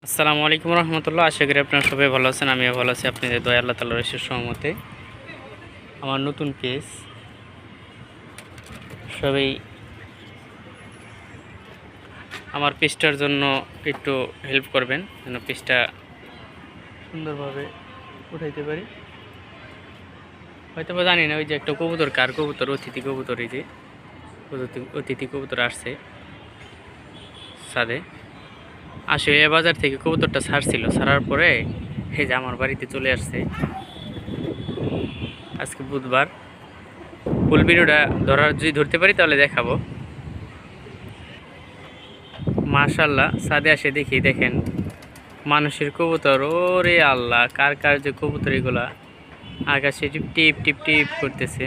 আসসালামু আলাইকুম রহমতুল্লাহ। আশা করি আপনারা সবাই ভালো আছেন, আমিও ভালো আছি। আপনাদের দয়া আল্লাহ তাআলার অশেষ রহমতে। আমার নতুন পেজ, সবাই আমার পেজটার জন্য একটু হেল্প করবেন যেন পেজটা সুন্দরভাবে উঠাইতে পারি। হয়তো বা জানি না, ওই যে একটা কবুতর, কার কবুতর, অতিথি কবুতর, এই যে অতিথি কবুতর আসছে ছাদে। আসলে এ বাজার থেকে কবুতরটা ছাড়ছিল, ছাড়ার পরে এই যে আমার বাড়িতে চলে আসছে। আজকে বুধবার। ফুল ভিডিওটা যদি ধরতে পারি তাহলে দেখাবো। মাশাল্লাহ, ছাদে আসে দেখি, দেখেন মানুষের কবুতর। ওরে আল্লাহ, কার কার যে কবুতর এগুলা আকাশে টিপ টিপ টিপ টিপ করতেছে।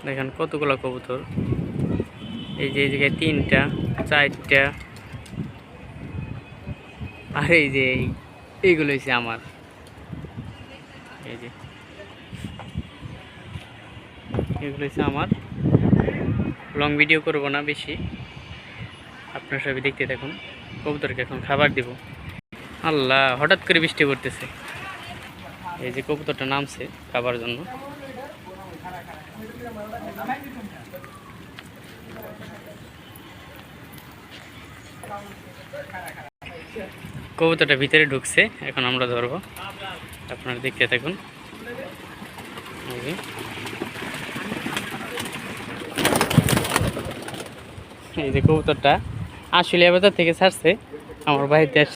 দেখেন কতগুলা কবুতর। এই যে এই জায়গায় 3টা 4টা, আর এই যে এইগুলো হচ্ছে আমার। এই যে এগুলো হচ্ছে আমার। লং ভিডিও করব না বেশি, আপনারা সবাই দেখতে থাকুন। কবুতরকে এখন খাবার দিব। আল্লাহ, হঠাৎ করে বৃষ্টি পড়তেছে। এই যে কবুতরটা নামছে খাবার জন্য। কবুতরটা ভিতরে ঢুকছে, এখন আমরা ধরবো, আপনারা দেখতে থাকুন। এই যে কবুতরটা আসলে বাজার থেকে ছাড়ছে, আমার বাড়িতে